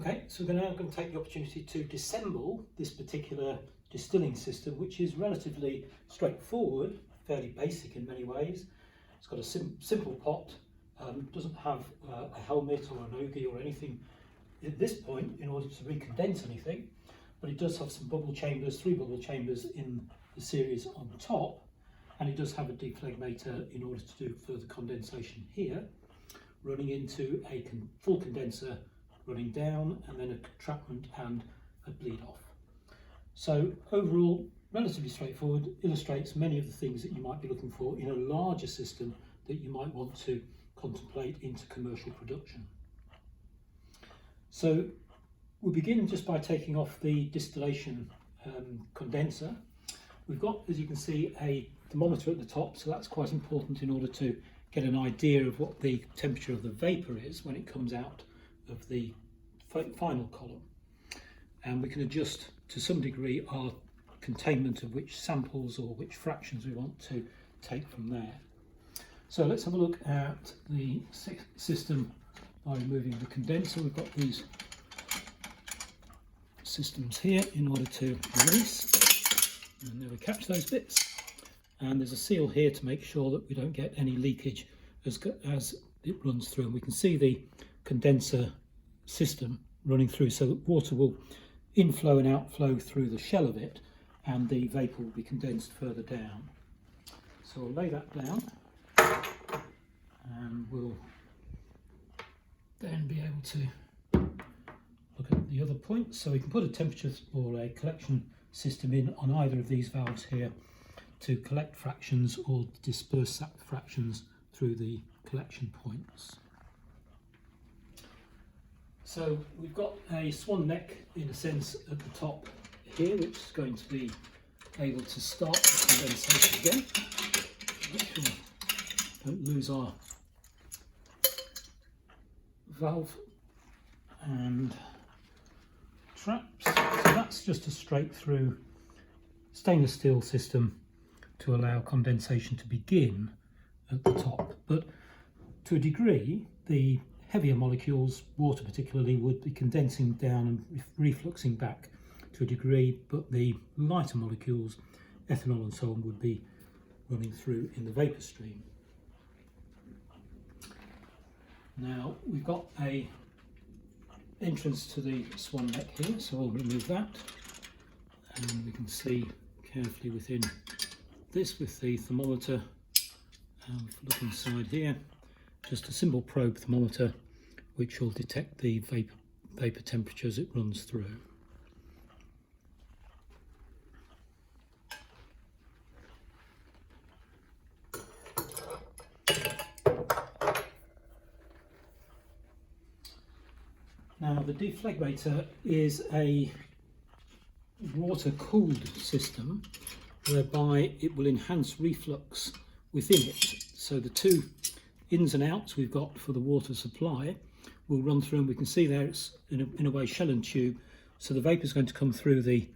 Okay, so we're now going to take the opportunity to disassemble this particular distilling system, which is relatively straightforward, fairly basic in many ways. It's got a simple pot, doesn't have a helmet or an ogee or anything at this point in order to recondense anything, but it does have some bubble chambers, 3 bubble chambers in the series on the top, and it does have a deflegmator in order to do further condensation here, running into a full condenser running down, and then a contractment and a bleed off. So overall, relatively straightforward, illustrates many of the things that you might be looking for in a larger system that you might want to contemplate into commercial production. So we'll begin just by taking off the distillation condenser. We've got, as you can see, a thermometer at the top, so that's quite important in order to get an idea of what the temperature of the vapour is when it comes out of the final column. And we can adjust to some degree our containment of which samples or which fractions we want to take from there. So let's have a look at the system by removing the condenser. We've got these systems here in order to release, and then we catch those bits, and there's a seal here to make sure that we don't get any leakage as it runs through, and we can see the condenser system running through, so that water will inflow and outflow through the shell of it, and the vapour will be condensed further down. So I'll lay that down, and we'll then be able to look at the other points. So we can put a temperature or a collection system in on either of these valves here to collect fractions or disperse fractions through the collection points. So we've got a swan neck in a sense at the top here, which is going to be able to start the condensation again. Don't lose our valve and traps. So that's just a straight through stainless steel system to allow condensation to begin at the top. But to a degree, the heavier molecules, water particularly, would be condensing down and refluxing back to a degree, but the lighter molecules, ethanol and so on, would be running through in the vapour stream. Now we've got a entrance to the swan neck here, so I'll remove that, and we can see carefully within this with the thermometer. Look inside here, just a simple probe thermometer which will detect the vapour temperature as it runs through. Now the deflegmator is a water-cooled system whereby it will enhance reflux within it. So the two ins and outs we've got for the water supply will run through, and we can see there it's in a way shell and tube, so the vapour is going to come through the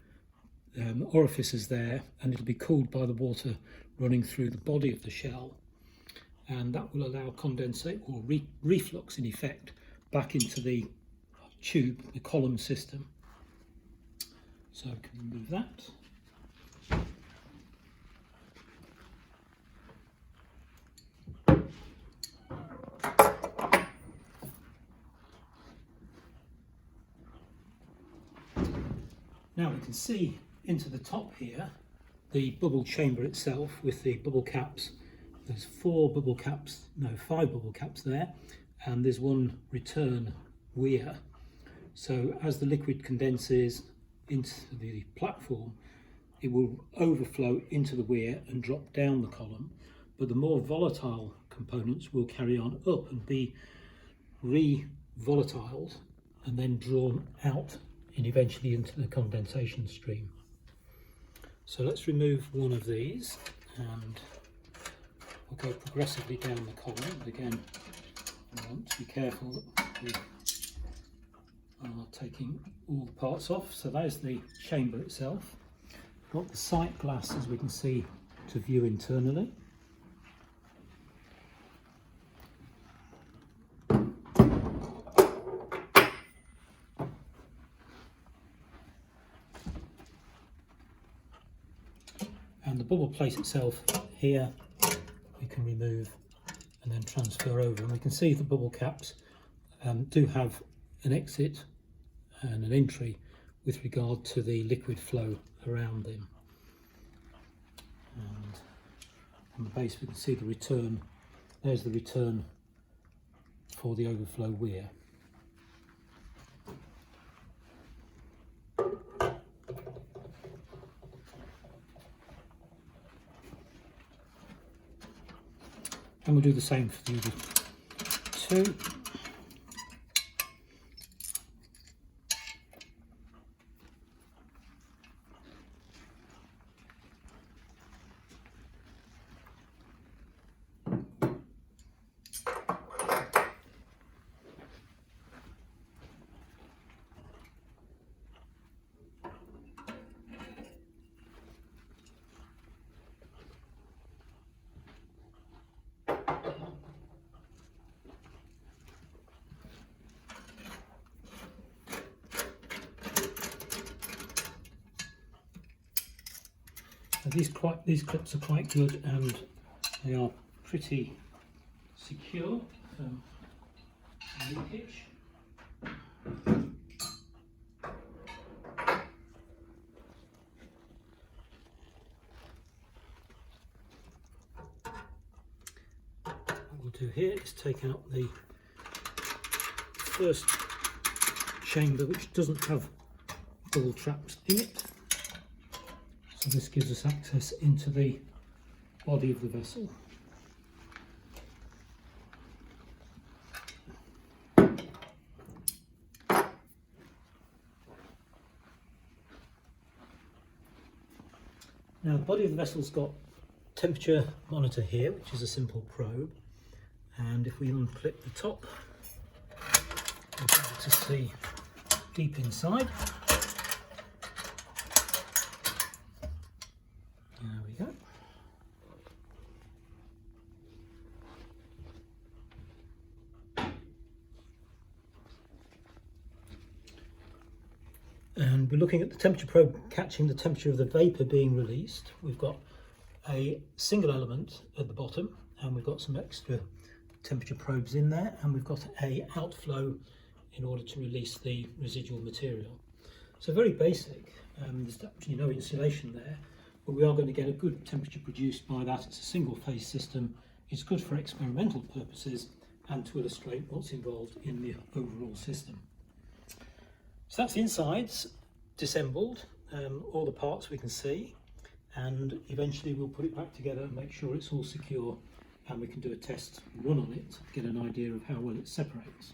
orifices there, and it'll be cooled by the water running through the body of the shell, and that will allow condensate or reflux in effect back into the tube, the column system. So I can remove that. Now we can see into the top here the bubble chamber itself with the bubble caps. There's 5 bubble caps there, and there's one return weir. So as the liquid condenses into the platform, it will overflow into the weir and drop down the column, but the more volatile components will carry on up and be re-volatiled and then drawn out and eventually into the condensation stream. So let's remove one of these, and we'll go progressively down the column. But again, I want to be careful that we are taking all the parts off. So there's the chamber itself. Got the sight glass, as we can see, to view internally. And the bubble plate itself here we can remove and then transfer over, and we can see the bubble caps do have an exit and an entry with regard to the liquid flow around them. And on the base we can see the return. There's the return for the overflow weir. And we'll do the same for the other two. These clips are quite good, and they are pretty secure from leakage. What we'll do here is take out the first chamber, which doesn't have bubble traps in it. So this gives us access into the body of the vessel. Now the body of the vessel's got temperature monitor here, which is a simple probe, and if we unclip the top, we'll be able to see deep inside. There we go. And we're looking at the temperature probe catching the temperature of the vapour being released. We've got a single element at the bottom, and we've got some extra temperature probes in there, and we've got a outflow in order to release the residual material. So very basic. There's actually no insulation there, but we are going to get a good temperature produced by that. It's a single phase system. It's good for experimental purposes and to illustrate what's involved in the overall system. So that's the insides disassembled, all the parts we can see, and eventually we'll put it back together and make sure it's all secure, and we can do a test run on it to get an idea of how well it separates.